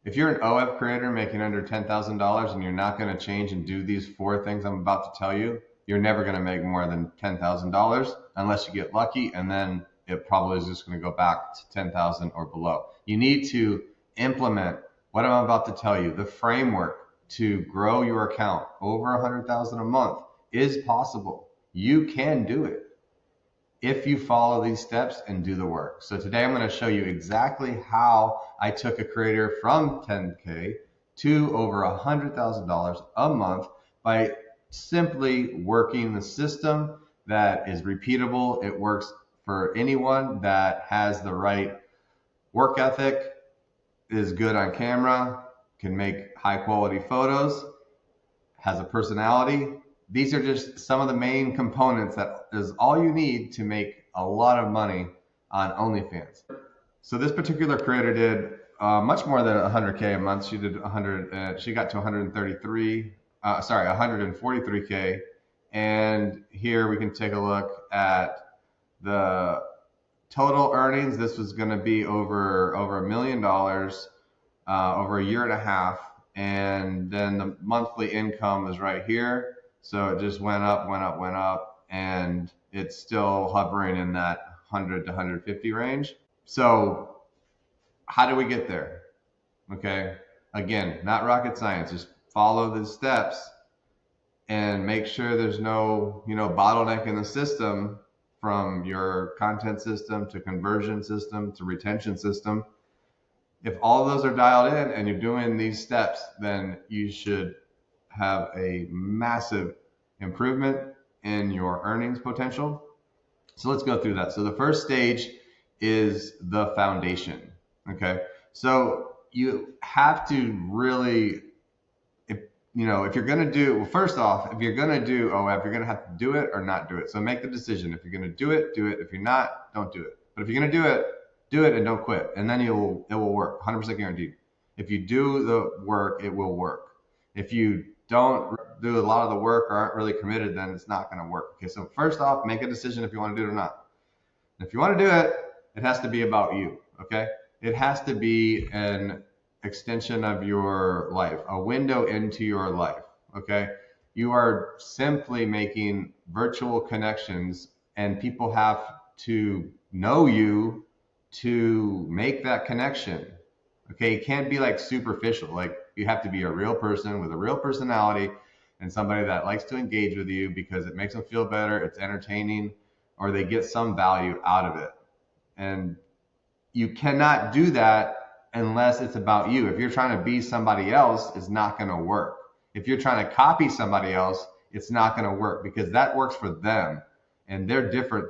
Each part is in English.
If you're an OF creator making under $10,000 and you're not going to change and do these 4 things I'm about to tell you, you're never going to make more than $10,000 unless you get lucky, and then it probably is just going to go back to 10,000 or below. You need to implement what I'm about to tell you. The framework to grow your account over 100,000 a month is possible. You can do it if you follow these steps and do the work. So today I'm going to show you exactly how I took a creator from 10K to over $100,000 a month by simply working the system that is repeatable. It works for anyone that has the right work ethic, is good on camera, can make high quality photos, has a personality. These are just some of the main components that is all you need to make a lot of money on OnlyFans. So this particular creator did much more than 100K a month. She did 100. She got to 143K. And here we can take a look at the total earnings. This was going to be over $1 million over a year and a half. And then the monthly income is right here. So it just went up, and it's still hovering in that 100 to 150 range. So how do we get there? Okay, again, not rocket science. Just follow the steps and make sure there's no, bottleneck in the system, from your content system to conversion system to retention system. If all of those are dialed in and you're doing these steps, then you should have a massive improvement in your earnings potential. So let's go through that. So the first stage is the foundation. Okay. So you have to really, if you're going to do, well, first off, if you're going to do OF, you're going to have to do it or not do it. So make the decision. If you're going to do it, do it. If you're not, don't do it. But if you're going to do it and don't quit. And then it will work. 100% guaranteed. If you do the work, it will work. If you don't do a lot of the work or aren't really committed, then it's not going to work. Okay, so first off, make a decision if you want to do it or not. And if you want to do it, it has to be about you, okay? It has to be an extension of your life, a window into your life, okay? You are simply making virtual connections, and people have to know you to make that connection. Okay, it can't be like superficial. Like, you have to be a real person with a real personality and somebody that likes to engage with you because it makes them feel better, it's entertaining, or they get some value out of it. And you cannot do that unless it's about you. If you're trying to be somebody else, it's not going to work. If you're trying to copy somebody else, it's not going to work because that works for them and they're different.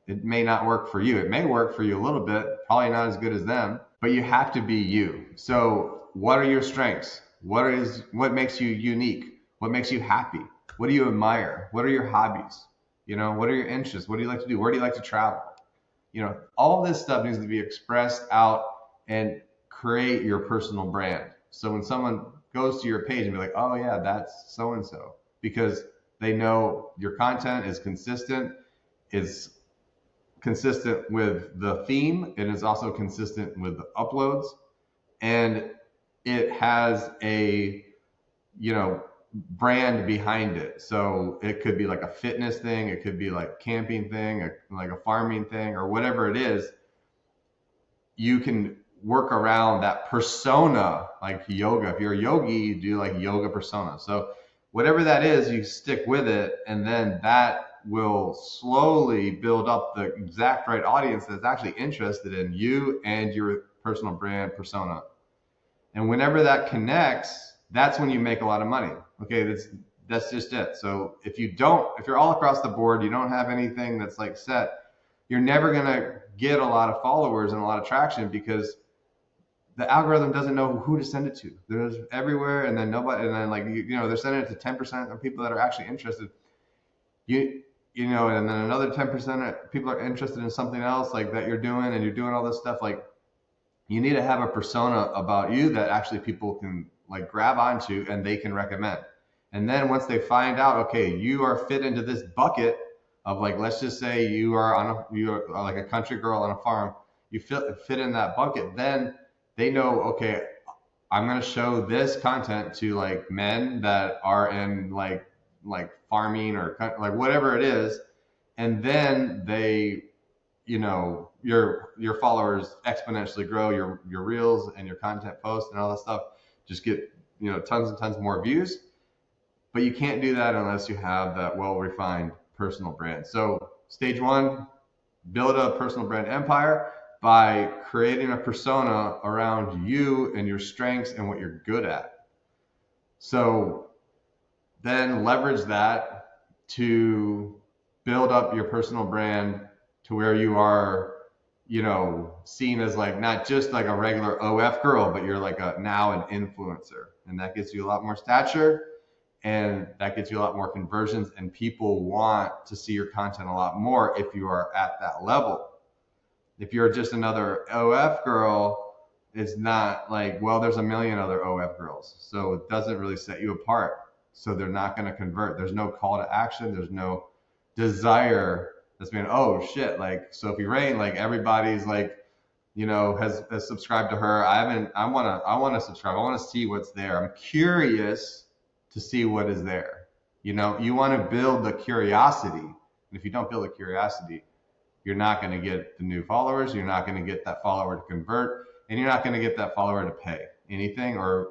It may not work for you. It may work for you a little bit, probably not as good as them, but you have to be you. So what are your strengths? What makes you unique? What makes you happy? What do you admire? What are your hobbies? What are your interests? What do you like to do? Where do you like to travel? All this stuff needs to be expressed out and create your personal brand. So when someone goes to your page and be like, oh yeah, that's so-and-so, because they know your content is consistent with the theme, and it's also consistent with the uploads, and it has a brand behind it. So it could be like a fitness thing, it could be like camping thing, like a farming thing, or whatever it is. You can work around that persona, like yoga. If you're a yogi, you do like yoga persona. So whatever that is, you stick with it, and then that will slowly build up the exact right audience that's actually interested in you and your personal brand persona. And whenever that connects, that's when you make a lot of money. Okay, that's just it. So if you're all across the board, you don't have anything that's like set, you're never gonna get a lot of followers and a lot of traction because the algorithm doesn't know who to send it to. There's everywhere, and then nobody, and then like they're sending it to 10% of people that are actually interested. And then another 10% of people are interested in something else like that you're doing, and you're doing all this stuff. Like, you need to have a persona about you that actually people can like grab onto and they can recommend. And then once they find out, okay, you are fit into this bucket of, like, let's just say you are like a country girl on a farm, you fit in that bucket, then they know, okay, I'm going to show this content to like men that are in like farming or like whatever it is, and then they, you know, your followers exponentially grow, your reels and your content posts and all that stuff just get, you know, tons and tons more views. But you can't do that unless you have that well-refined personal brand. So stage one, build a personal brand empire by creating a persona around you and your strengths and what you're good at. So then leverage that to build up your personal brand to where you are, you know, seen as like not just like a regular OF girl, but you're like a now an influencer, and that gets you a lot more stature, and that gets you a lot more conversions, and people want to see your content a lot more if you are at that level. If you're just another OF girl, it's not like, well, there's a million other OF girls, so it doesn't really set you apart. So they're not going to convert. There's no call to action. There's no desire that's being, oh shit, like Sophie Rain, like everybody's like, you know, has subscribed to her. I want to subscribe. I want to see what's there. I'm curious to see what is there. You know, you want to build the curiosity. And if you don't build the curiosity, you're not going to get the new followers. You're not going to get that follower to convert, and you're not going to get that follower to pay anything or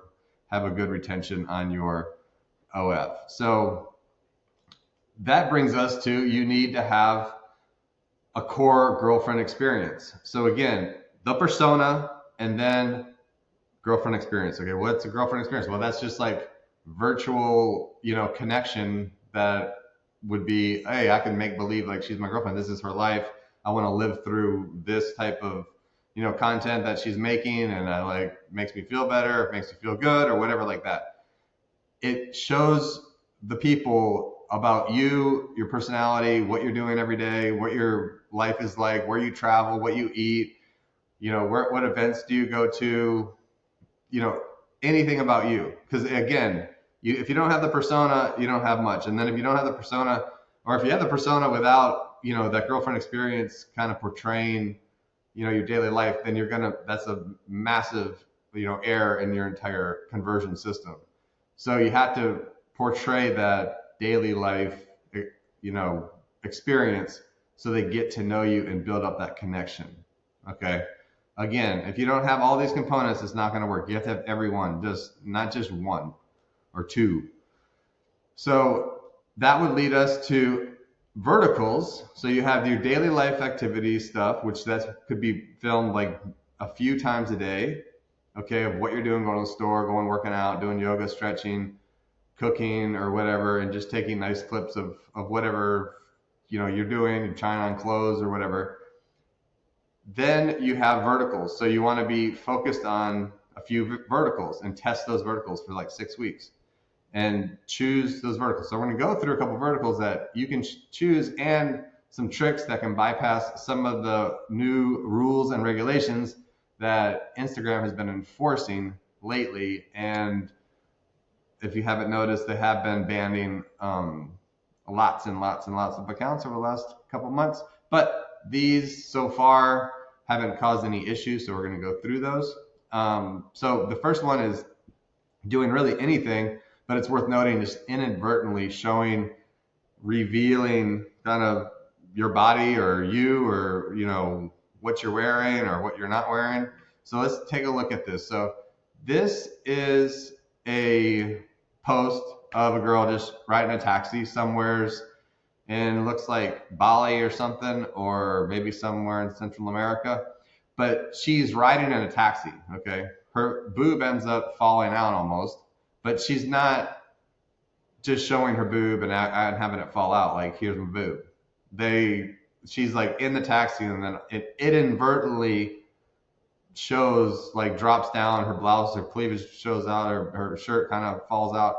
have a good retention on your OF. So that brings us to, you need to have a core girlfriend experience. So again, the persona and then girlfriend experience. Okay, what's a girlfriend experience? Well, that's just like virtual, you know, connection that would be, hey, I can make believe like she's my girlfriend. This is her life. I want to live through this type of, you know, content that she's making, and I like, makes me feel better, it makes me feel good, or whatever like that. It shows the people about you, your personality, what you're doing every day, what your life is like, where you travel, what you eat, you know, what events do you go to, you know, anything about you. Because again, if you don't have the persona, you don't have much. And then if you don't have the persona, or if you have the persona without, you know, that girlfriend experience kind of portraying, you know, your daily life, then that's a massive, you know, error in your entire conversion system. So you have to portray that daily life, you know, experience, so they get to know you and build up that connection. Okay. Again, if you don't have all these components, it's not going to work. You have to have every one, just not just one or two. So that would lead us to verticals. So you have your daily life activity stuff, which that could be filmed like a few times a day. Okay, of what you're doing, going to the store, going working out, doing yoga, stretching, cooking, or whatever, and just taking nice clips of whatever, you know, you're doing, you're trying on clothes or whatever. Then you have verticals. So you want to be focused on a few verticals and test those verticals for like 6 weeks and choose those verticals. So we're going to go through a couple verticals that you can choose, and some tricks that can bypass some of the new rules and regulations that Instagram has been enforcing lately. And if you haven't noticed, they have been banning lots and lots and lots of accounts over the last couple months. But these so far haven't caused any issues, so we're going to go through those. So the first one is doing really anything, but it's worth noting, just inadvertently showing, revealing kind of your body or you, or, you know, what you're wearing or what you're not wearing. So let's take a look at this. So this is a post of a girl just riding a taxi somewheres, and it looks like Bali or something, or maybe somewhere in Central America, but she's riding in a taxi. Okay, her boob ends up falling out almost, but she's not just showing her boob and having it fall out like, here's my boob. She's like in the taxi, and then it inadvertently shows, like drops down, her blouse, her cleavage shows out, her shirt kind of falls out.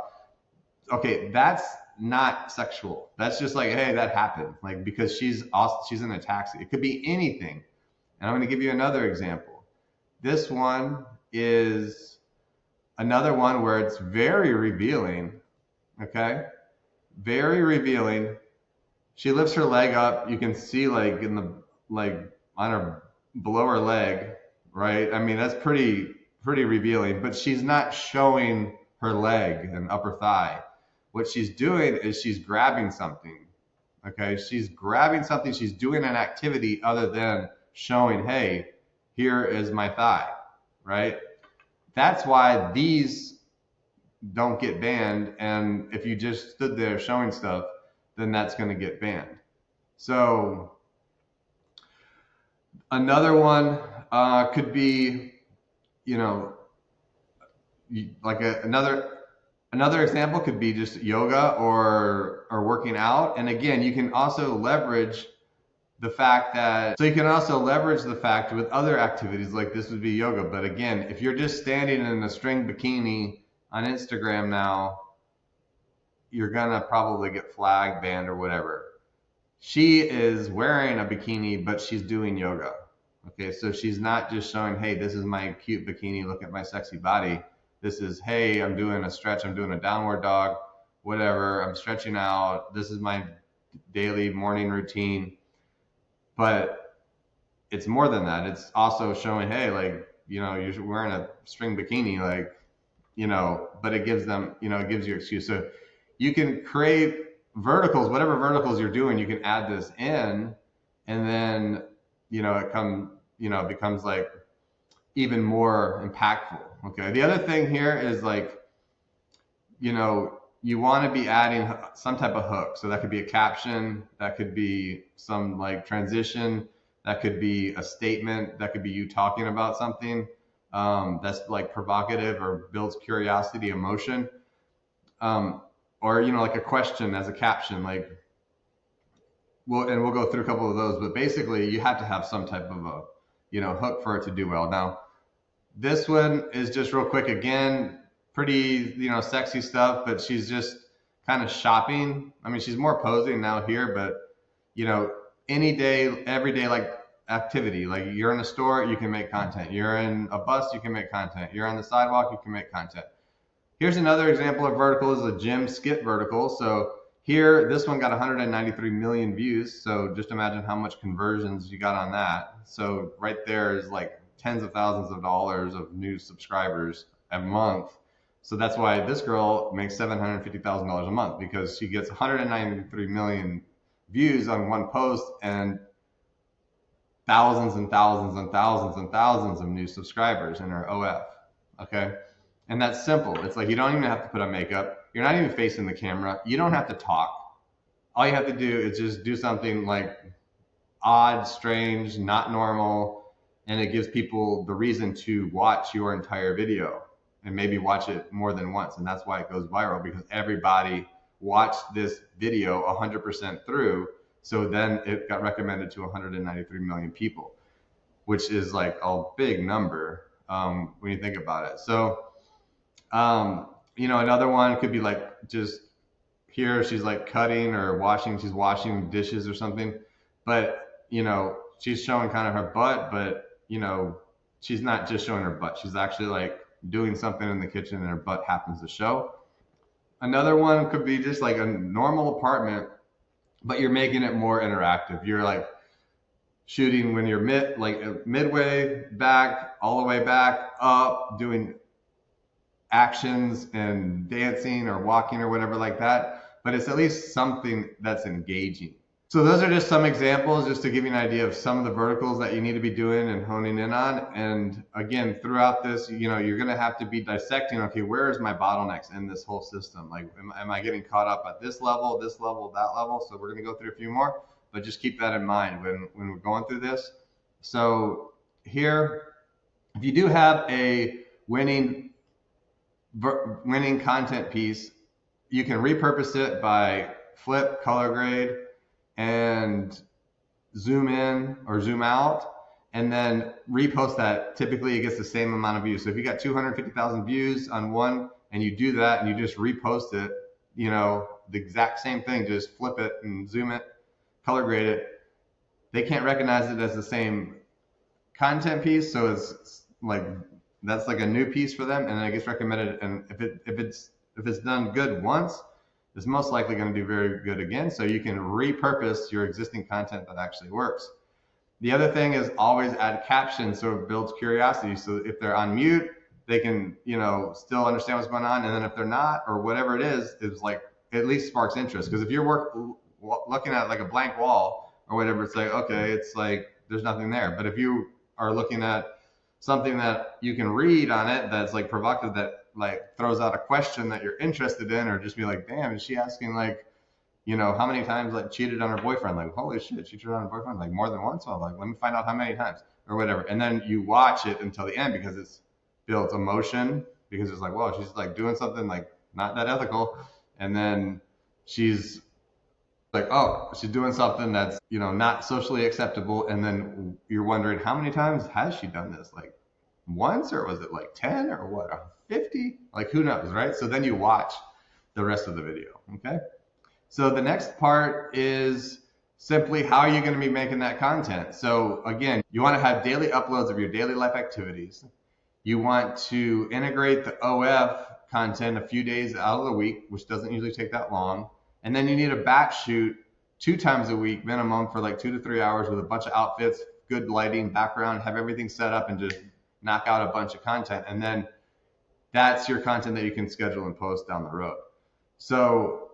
Okay, that's not sexual. That's just like, hey, that happened, like, because she's in a taxi. It could be anything. And I'm going to give you another example. This one is another one where it's very revealing. Okay, very revealing. She lifts her leg up. You can see like in the, like on her, below her leg, right? I mean, that's pretty pretty revealing, but she's not showing her leg and upper thigh. What she's doing is she's grabbing something. Okay, she's grabbing something. She's doing an activity other than showing, hey, here is my thigh, right? That's why these don't get banned. And if you just stood there showing stuff, then that's going to get banned. So another one could be, you know, like another example could be just yoga or working out. And again, you can also leverage the fact that, so you can also leverage the fact with other activities, like this would be yoga. But again, if you're just standing in a string bikini on Instagram now, you're gonna probably get flagged, banned, or whatever. She is wearing a bikini, but she's doing yoga. Okay, so she's not just showing, hey, this is my cute bikini, look at my sexy body. This is, hey, I'm doing a stretch, I'm doing a downward dog, whatever, I'm stretching out. This is my daily morning routine. But it's more than that. It's also showing, hey, like, you know, you're wearing a string bikini, like, you know, but it gives them, you know, it gives you an excuse. So you can create verticals, whatever verticals you're doing, you can add this in, and then, you know, it becomes like even more impactful. Okay. The other thing here is like, you know, you want to be adding some type of hook. So that could be a caption, that could be some like transition, that could be a statement, that could be you talking about something that's like provocative or builds curiosity, emotion, or, you know, like a question as a caption, like, we'll go through a couple of those, but basically you have to have some type of a, you know, hook for it to do well. Now, this one is just real quick. Again, pretty, you know, sexy stuff, but she's just kind of shopping. I mean, she's more posing now here, but, you know, any day, every day, like activity, like you're in a store, you can make content. You're in a bus, you can make content. You're on the sidewalk, you can make content. Here's another example of vertical, is a gym skip vertical. So here, this one got 193 million views. So just imagine how much conversions you got on that. So right there is like tens of thousands of dollars of new subscribers a month. So that's why this girl makes $750,000 a month, because she gets 193 million views on one post and thousands and thousands and thousands and thousands of new subscribers in her OF. Okay. And that's simple. It's like you don't even have to put on makeup. You're not even facing the camera. You don't have to talk. All you have to do is just do something like odd, strange, not normal, and it gives people the reason to watch your entire video and maybe watch it more than once. And that's why it goes viral, because everybody watched this video 100% through. So then it got recommended to 193 million people, which is like a big number when you think about it. So, you know, another one could be like just here, she's like cutting or washing, she's washing dishes or something, but, you know, she's showing kind of her butt, but, you know, she's not just showing her butt. She's actually like doing something in the kitchen and her butt happens to show. Another one could be just like a normal apartment, but you're making it more interactive. You're like shooting when you're midway back, all the way back up, doing actions and dancing or walking or whatever like that, but it's at least something that's engaging. So those are just some examples, just to give you an idea of some of the verticals that you need to be doing and honing in on. And again, throughout this, you know, you're going to have to be dissecting, okay, where is my bottlenecks in this whole system? Like, am I getting caught up at this level, that level? So we're going to go through a few more, but just keep that in mind when we're going through this. So here, if you do have a winning content piece, you can repurpose it by flip, color grade, and zoom in or zoom out, and then repost that. Typically it gets the same amount of views. So if you got 250,000 views on one and you do that and you just repost it, you know, the exact same thing, just flip it and zoom it, color grade it, they can't recognize it as the same content piece. So it's like, that's like a new piece for them, and then it gets recommended. And if it's done good once, it's most likely going to do very good again. So you can repurpose your existing content that actually works. The other thing is always add captions, so it builds curiosity. So if they're on mute, they can, still understand what's going on. And then if they're not, or whatever it is, it's like, at least sparks interest. Because if you're looking at like a blank wall or whatever, it's like, okay, it's like, there's nothing there. But if you are looking at something that you can read on it that's like provocative, that like throws out a question that you're interested in, or just be like, damn, is she asking like, how many times like cheated on her boyfriend? Like, holy shit, she cheated on her boyfriend like more than once. So I'm like, let me find out how many times or whatever. And then you watch it until the end because it's builds emotion, because it's like, whoa, she's like doing something like not that ethical. And then she's like, oh, she's doing something that's, not socially acceptable. And then you're wondering, how many times has she done this? Like once, or was it like 10 or what, 50? Like, who knows, right? So then you watch the rest of the video, okay? So the next part is simply how are you going to be making that content? So again, you want to have daily uploads of your daily life activities. You want to integrate the OF content a few days out of the week, which doesn't usually take that long. And then you need a batch shoot 2 times a week minimum for like 2 to 3 hours with a bunch of outfits, good lighting, background, have everything set up, and just knock out a bunch of content. And then that's your content that you can schedule and post down the road. So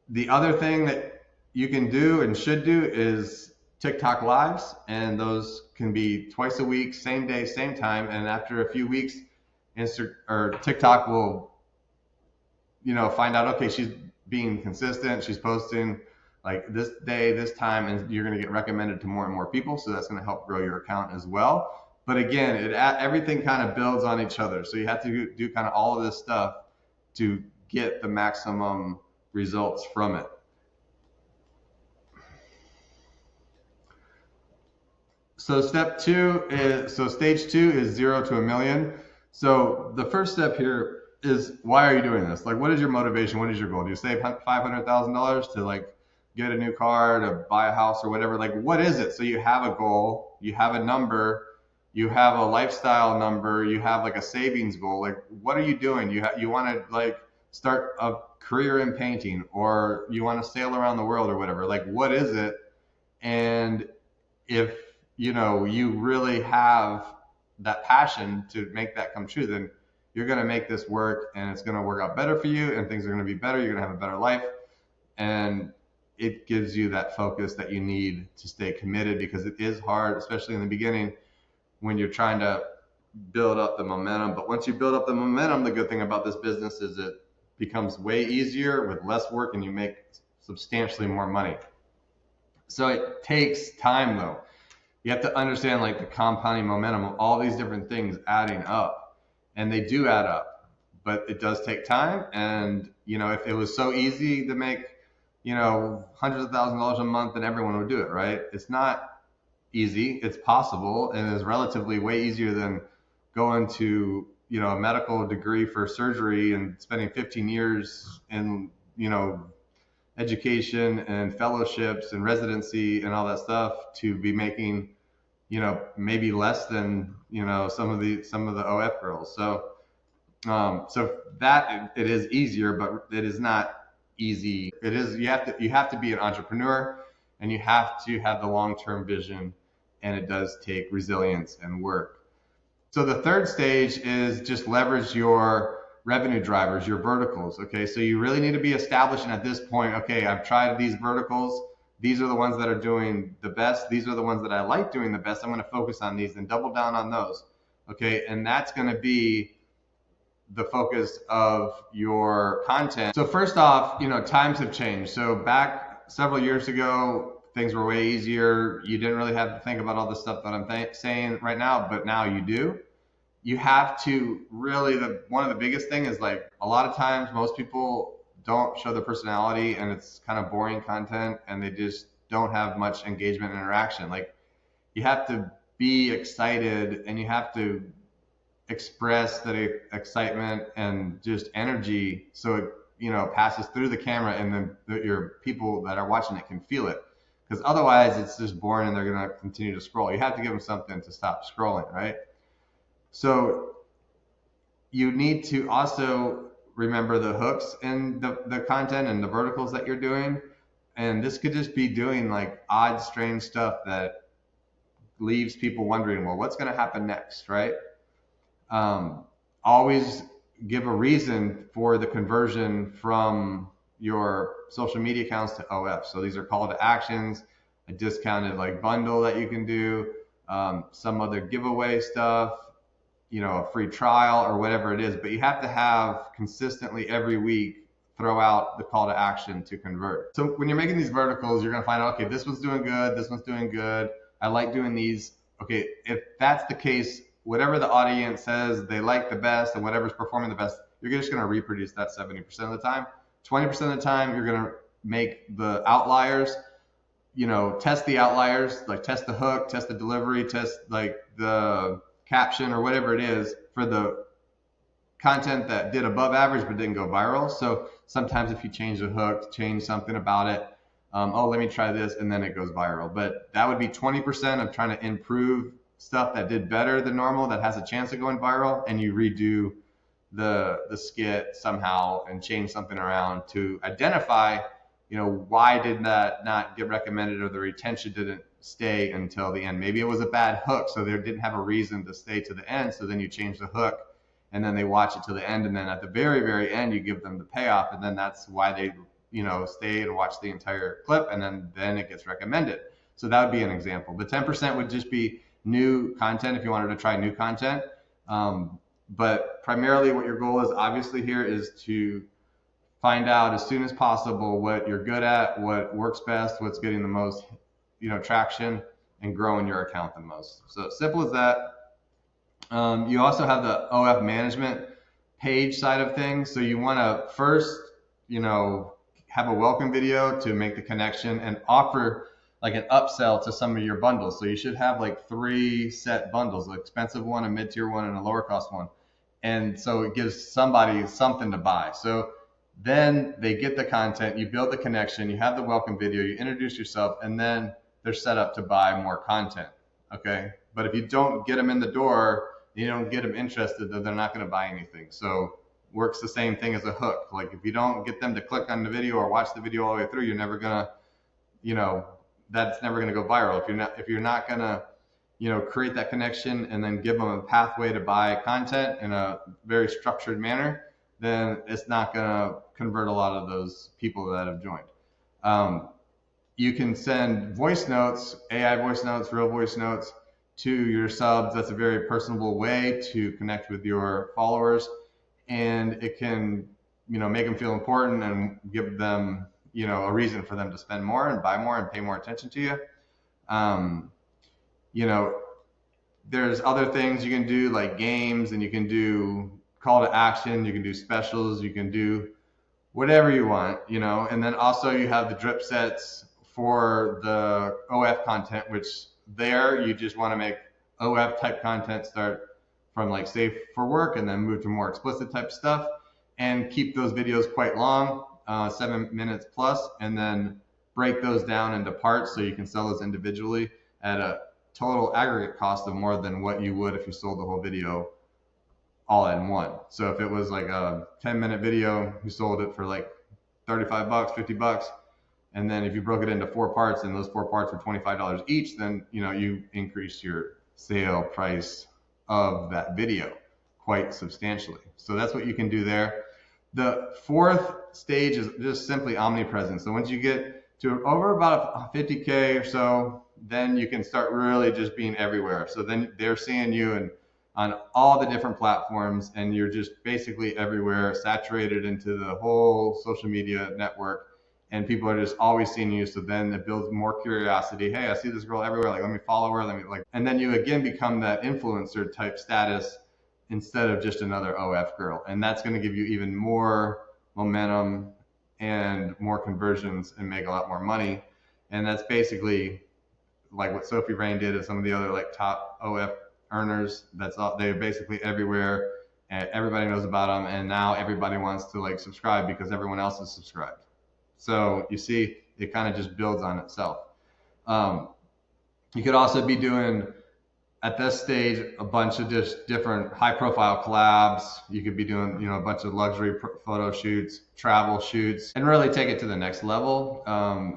the other thing that you can do and should do is TikTok lives, and those can be twice a week, same day, same time. And after a few weeks, TikTok will, find out, okay, she's being consistent, she's posting like this day, this time, and you're going to get recommended to more and more people. So that's going to help grow your account as well. But again, everything kind of builds on each other. So you have to do kind of all of this stuff to get the maximum results from it. So stage 2 is 0 to $1 million. So the first step here is, why are you doing this? Like, what is your motivation? What is your goal? Do you save $500,000 to like get a new car, to buy a house, or whatever? Like, what is it? So you have a goal, you have a number, you have a lifestyle number, you have like a savings goal. Like, what are you doing? You want to like start a career in painting, or you want to sail around the world, or whatever. Like, what is it? And if you really have that passion to make that come true, then you're going to make this work, and it's going to work out better for you, and things are going to be better. You're going to have a better life, and it gives you that focus that you need to stay committed, because it is hard, especially in the beginning when you're trying to build up the momentum. But once you build up the momentum, the good thing about this business is it becomes way easier with less work, and you make substantially more money. So it takes time, though. You have to understand like the compounding momentum of all these different things adding up, and they do add up, but it does take time. And if it was so easy to make hundreds of thousands of dollars a month, then everyone would do it, right? It's not easy. It's possible, and it's relatively way easier than going to a medical degree for surgery and spending 15 years in education and fellowships and residency and all that stuff, to be making maybe less than some of the OF girls. So that it is easier, but it is not easy. It is, you have to be an entrepreneur, and you have to have the long-term vision, and it does take resilience and work. So the third stage is just leverage your revenue drivers, your verticals. Okay, so you really need to be establishing at this point, okay, I've tried these verticals. These are the ones that are doing the best. These are the ones that I like doing the best. I'm going to focus on these and double down on those. Okay, and that's going to be the focus of your content. So first off, times have changed. So back several years ago, things were way easier. You didn't really have to think about all the stuff that I'm saying right now, but now you do. You have to really, one of the biggest thing is, like, a lot of times most people don't show their personality, and it's kind of boring content, and they just don't have much engagement and interaction. Like, you have to be excited, and you have to express that excitement and just energy, so it passes through the camera, and then your people that are watching it can feel it. Because otherwise it's just boring, and they're going to continue to scroll. You have to give them something to stop scrolling, right? So you need to also remember the hooks in the content and the verticals that you're doing. And this could just be doing like odd, strange stuff that leaves people wondering, well, what's going to happen next, right? Always give a reason for the conversion from your social media accounts to OF. So these are call to actions, a discounted like bundle that you can do, some other giveaway stuff, a free trial or whatever it is. But you have to have consistently every week throw out the call to action to convert. So when you're making these verticals, you're going to find out, okay, this one's doing good, this one's doing good. I like doing these. Okay, if that's the case, whatever the audience says they like the best and whatever's performing the best, you're just going to reproduce that 70% of the time. 20% of the time, you're going to make the outliers, test the outliers, like test the hook, test the delivery, test like the caption or whatever it is for the content that did above average but didn't go viral. So sometimes if you change the hook, change something about it, let me try this, and then it goes viral. But that would be 20% of trying to improve stuff that did better than normal, that has a chance of going viral, and you redo the skit somehow and change something around to identify, why did that not get recommended, or the retention didn't stay until the end. Maybe it was a bad hook, so they didn't have a reason to stay to the end. So then you change the hook, and then they watch it to the end, and then at the very, very end, you give them the payoff, and then that's why they, stay and watch the entire clip, and then it gets recommended. So that would be an example. The 10% would just be new content if you wanted to try new content. But primarily what your goal is obviously here is to find out as soon as possible what you're good at, what works best, what's getting the most, traction, and growing your account the most. So simple as that. You also have the OF management page side of things. So you want to first, have a welcome video to make the connection and offer like an upsell to some of your bundles. So you should have like 3 set bundles, an expensive one, a mid-tier one, and a lower cost one. And so it gives somebody something to buy. So then they get the content, you build the connection, you have the welcome video, you introduce yourself, and then they're set up to buy more content. Okay. But if you don't get them in the door, you don't get them interested, then they're not going to buy anything. So works the same thing as a hook. Like if you don't get them to click on the video or watch the video all the way through, you're never going to, that's never going to go viral. If you're not going to, create that connection and then give them a pathway to buy content in a very structured manner, then it's not going to convert a lot of those people that have joined. You can send voice notes, AI voice notes, real voice notes to your subs. That's a very personable way to connect with your followers, and it can, make them feel important and give them, a reason for them to spend more and buy more and pay more attention to you. There's other things you can do like games, and you can do call to action, you can do specials, you can do whatever you want, and then also you have the drip sets for the OF content, which there you just want to make OF type content start from like safe for work and then move to more explicit type stuff, and keep those videos quite long, 7 minutes plus, and then break those down into parts so you can sell those individually at a total aggregate cost of more than what you would if you sold the whole video all in one. So if it was like a 10-minute video, you sold it for like $35, $50. And then if you broke it into 4 parts and those 4 parts were $25 each, then, you increase your sale price of that video quite substantially. So that's what you can do there. The 4th stage is just simply omnipresence. So once you get to over about 50K or so, then you can start really just being everywhere. So then they're seeing you and on all the different platforms, and you're just basically everywhere, saturated into the whole social media network, and people are just always seeing you. So then it builds more curiosity. Hey, I see this girl everywhere. Like, let me follow her. And then you again become that influencer type status instead of just another OF girl. And that's going to give you even more momentum and more conversions and make a lot more money. And that's basically like what Sophie Rain did and some of the other like top OF earners. That's all. They're basically everywhere, and everybody knows about them, and now everybody wants to like subscribe because everyone else is subscribed. So you see, it kind of just builds on itself. You could also be doing at this stage a bunch of just different high profile collabs. You could be doing a bunch of luxury photo shoots, travel shoots, and really take it to the next level,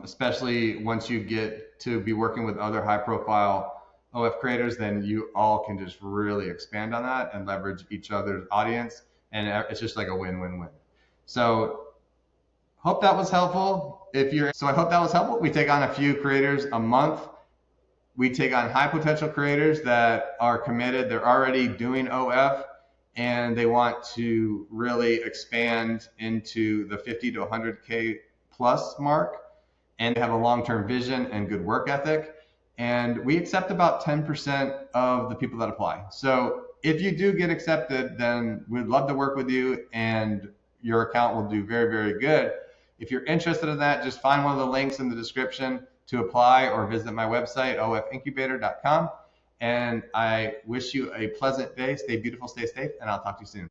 especially once you get to be working with other high profile OF creators, then you all can just really expand on that and leverage each other's audience. And it's just like a win-win-win. So hope that was helpful. I hope that was helpful. We take on a few creators a month. We take on high potential creators that are committed. They're already doing OF and they want to really expand into the 50 to 100K plus mark. And they have a long-term vision and good work ethic. And we accept about 10% of the people that apply. So if you do get accepted, then we'd love to work with you and your account will do very, very good. If you're interested in that, just find one of the links in the description to apply or visit my website, ofincubator.com. And I wish you a pleasant day. Stay beautiful, stay safe, and I'll talk to you soon.